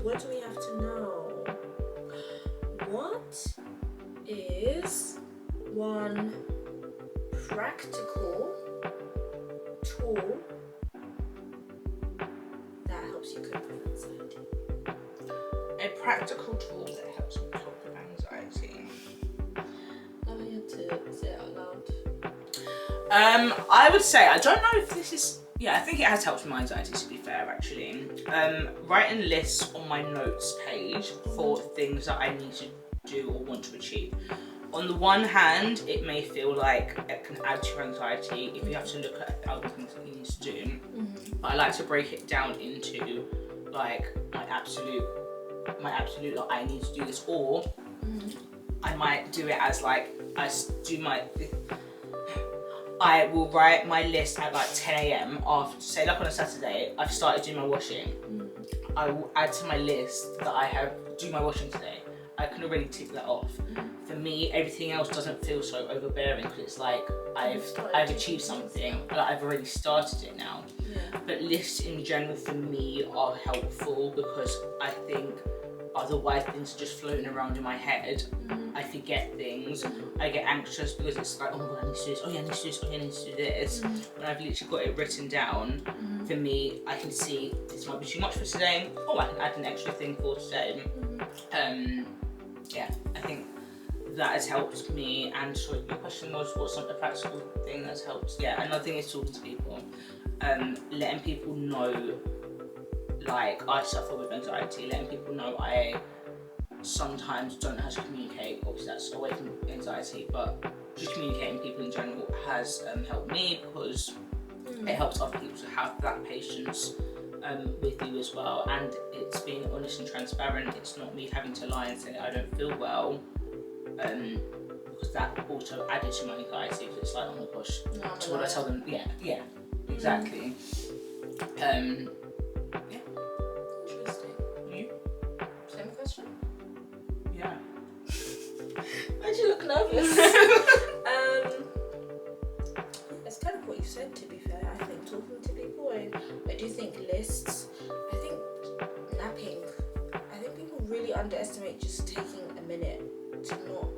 What do we have to know? What is one practical tool that helps you cope with anxiety? A practical tool that helps me cope with anxiety. I want you to say it out loud. I would say, I don't know if this is, I think it has helped with my anxiety, to be fair, actually. Writing lists on my notes page for things that I need to do or want to achieve. On the one hand, it may feel like it can add to your anxiety if you have to look at other things that you need to do. But I like to break it down into, like, my absolute, like, I need to do this, or I might do it as, like, I will write my list at like 10 a.m. after, say, like on a Saturday, I've started doing my washing. I will add to my list that I have do my washing today. I can already tick that off. For me, everything else doesn't feel so overbearing, because it's like I've achieved something, like I've already started it now. But lists in general for me are helpful, because I think otherwise things are just floating around in my head. I forget things. I get anxious because it's like, oh my god, I need to do this. Oh yeah, I need to do this. Oh yeah, I need to do this. When I've literally got it written down, for me, I can see this might be too much for today. Oh, I can add an extra thing for today. I think that has helped me. And so your question was, what's a practical thing that's helped? Yeah, another thing is talking to people. Letting people know like I suffer with anxiety, letting people know I sometimes don't know how to communicate. Obviously that's away from anxiety, but just communicating with people in general has helped me, because it helps other people to have that patience with you as well. And it's being honest and transparent. It's not me having to lie and say I don't feel well, because that also added to my anxiety, because it's like, oh my gosh, so what do I tell them? Yeah, exactly. Yeah. Interesting. You? Same question. Yeah. Why'd you look nervous? It's kind of what you said, to be fair. I think talking to people, I do think lists. I think napping. I think people really underestimate just taking a minute to not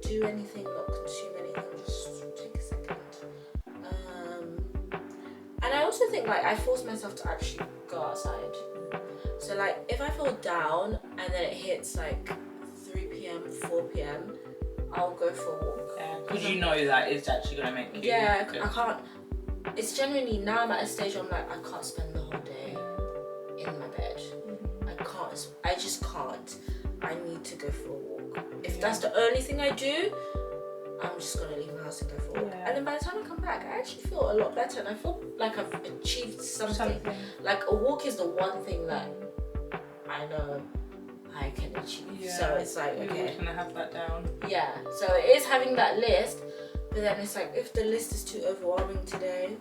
do anything, not consume anything, just take a second. And I also think like I force myself to actually go outside. So like if I feel down and then it hits like 3 p.m, 4 p.m, I'll go for a walk. Yeah, because you know that is actually going to make you... Yeah, I can't... It's genuinely, now I'm at a stage where I'm like, I can't spend the whole day in my bed. I just can't. I need to go for a walk. If that's the only thing I do, I'm just going to leave my house and go for a walk. And then by the time I come back, I actually feel a lot better, and I feel like I've achieved something. Like a walk is the one thing that I know I can achieve. So it's like, okay, you're gonna have that down. Yeah, so it is having that list, but then it's like, if the list is too overwhelming today,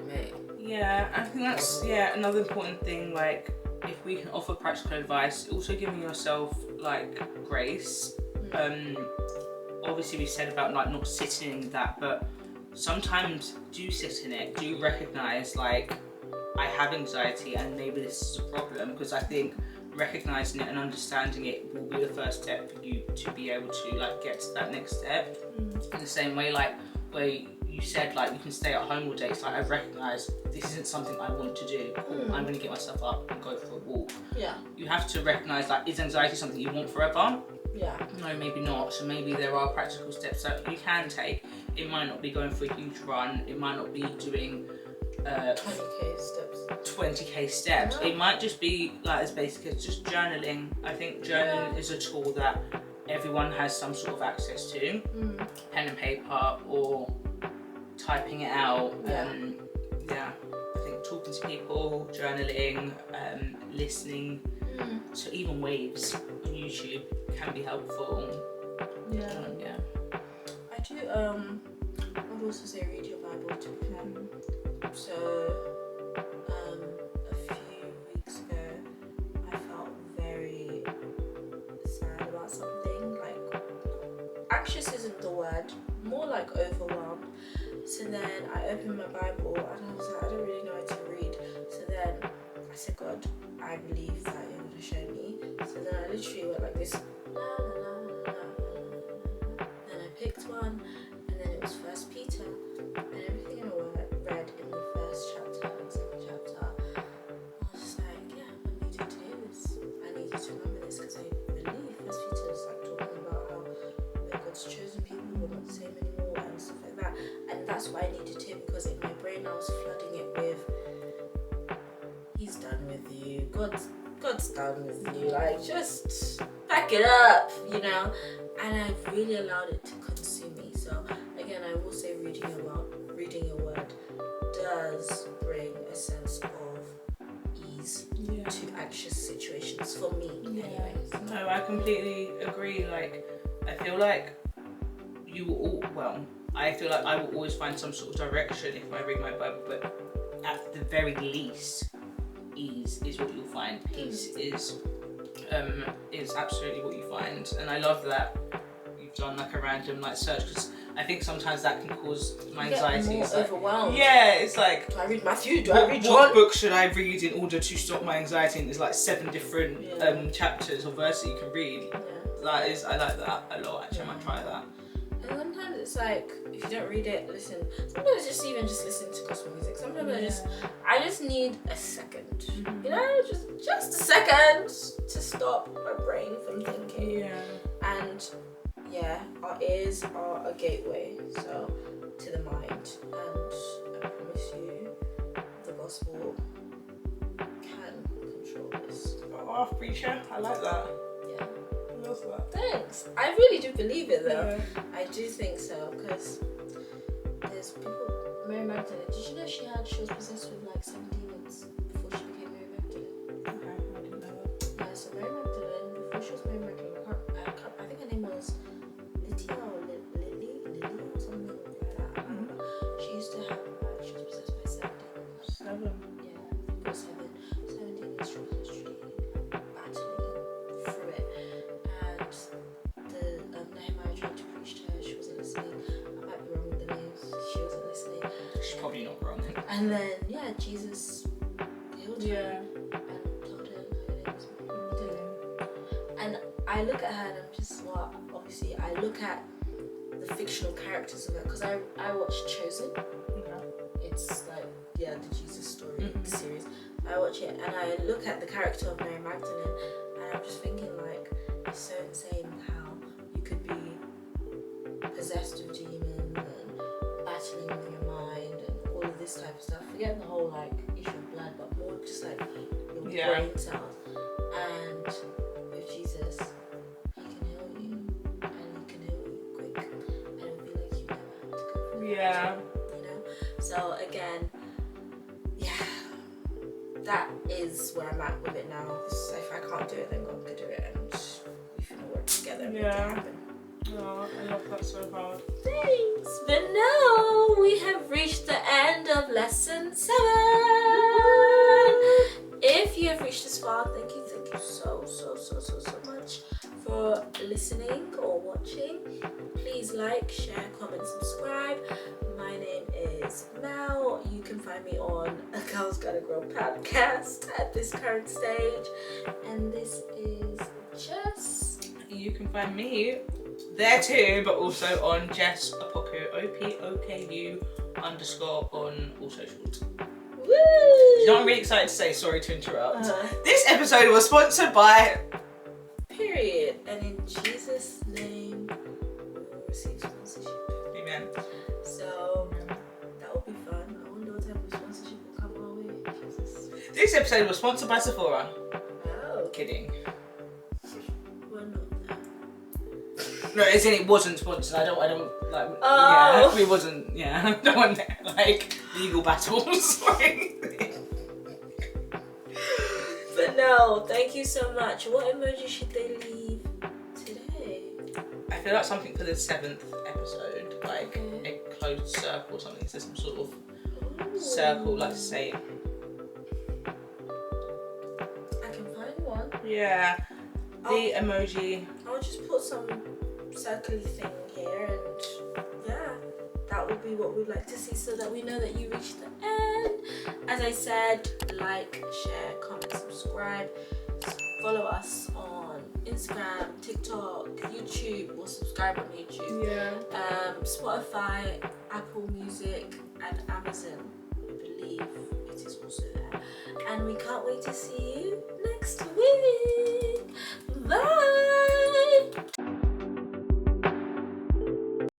mate. Yeah, I think that's another important thing. Like, if we can offer practical advice, also giving yourself like grace. Obviously we said about like not sitting in that, but sometimes do sit in it. Do recognize like, I have anxiety and maybe this is a problem, because I think recognizing it and understanding it will be the first step for you to be able to like get to that next step. In the same way, like where you said like you can stay at home all day, it's like I've recognized this isn't something I want to do. I'm going to get myself up and go for a walk. You have to recognize like, is anxiety something you want forever? No, maybe not. So maybe there are practical steps that you can take. It might not be going for a huge run, it might not be doing 20k steps. No. It might just be like as basic as just journaling. I think journaling is a tool that everyone has some sort of access to. Pen and paper or typing it out. I think talking to people, journaling, listening to even waves on YouTube can be helpful. I do I would also say read your Bible, to be fair. So a few weeks ago I felt very sad about something. Like, anxious isn't the word, more like overwhelmed. So then I opened my Bible and I was like, I don't really know what to read. So then I said, God, I believe that you're going to show me. So then I literally went like this, then I picked one, and then it was 1 Peter, and everything I read in the first chapter and second chapter, I was just like, yeah, I need you to do this. I need you to remember this, because I believe 1 Peter is like talking about how we're God's chosen people, we're not the same anymore, and stuff like that. And that's why I needed to, because in my brain I was flooding it with, He's done with you, God's done with you, like, just back it up, you know. And I really allowed it to consume me. So again, I will say reading your word does bring a sense of ease to anxious situations for me. Anyways. No, I completely agree. Like, I feel like I feel like I will always find some sort of direction if I read my Bible, but at the very least, ease is what you'll find. Peace is absolutely what you find. And I love that you've done like a random like search, because I think sometimes that can cause my anxiety. More overwhelmed. Yeah, it's like, do I read Matthew? Do I read John? What book should I read in order to stop my anxiety? And there's like 7 different chapters or verses you can read. I like that a lot. Actually, I might try that. And sometimes it's like, if you don't read it, listen. Sometimes just listen to gospel music. Sometimes I just need a second. You know, just a second to stop my brain from thinking. And our ears are a gateway, so to the mind. And I promise you, the gospel can shortlist. Oh, our preacher. I like that. Yeah. I love that. Thanks. I really do believe it though. Yeah. I do think so because there's people. Mary Magdalene. Did you know she was possessed with like 7 demons before she became Mary Magdalene? Okay, I didn't know that. Yeah. So Mary Magdalene, before she was Mary Magdalene, I think her name was Lydia or Lily or something like that. I don't know. She used to have she was possessed by 7 demons. 7. Yeah, I think it was 7 demons. She was literally battling through it, and the Nehemiah tried to preach to her. She wasn't listening. I might be wrong with the names. She wasn't listening. She's probably not wrong. And then Jesus healed her Yeah. and told her her name was Mary. And I look at her and I'm just obviously I look at the fictional characters of her because I watched Chosen. Okay. It's like the Jesus story series. I watch it and I look at the character of Mary Magdalene and I'm just thinking like it's so insane how you could be possessed with demons and battling with your mind and all of this type of stuff. Forget the whole like issue of blood, but more just like your brain cells. And with Jesus, he can heal you and he can heal you quick and it'll be like you never had to go through that, you know? So again, that is where I'm at with it now. So if I can't do it, then God could do it and we can work together and make it happen. Oh, I love that so hard. Thanks. But now we have reached the end of lesson 7. If you have reached this far, thank you so much for listening or watching. Please like, share, comment, subscribe. My name is Mel. You can find me on A Girl's Gotta Grow podcast at this current stage. And this is Jess. You can find me there too, but also on Jess Opoku, OPOKU _ on all socials. Woo! You know what I'm really excited to say? Sorry to interrupt. This episode was sponsored by... Period. And in Jesus' name, we will receive sponsorship. Amen. So that will be fun. I wonder what type of sponsorship will come our way. Jesus. This episode was sponsored by Sephora. Oh. Kidding. We're not that. No, as in it wasn't sponsored. I don't like. Oh. Yeah, it wasn't. Yeah, I don't want like legal battles. But no, thank you so much. What emoji should they leave today? I feel like something for the 7th episode, like a closed circle or something. So some sort of circle, like to say. I can find one. Yeah, the emoji. I'll just put some circly thing here and that would be what we'd like to see so that we know that you reached the end. As I said, like, share, comment, subscribe. Follow us on Instagram, TikTok, YouTube. We'll subscribe on YouTube. Yeah. Spotify, Apple Music, and Amazon. I believe it is also there. And we can't wait to see you next week.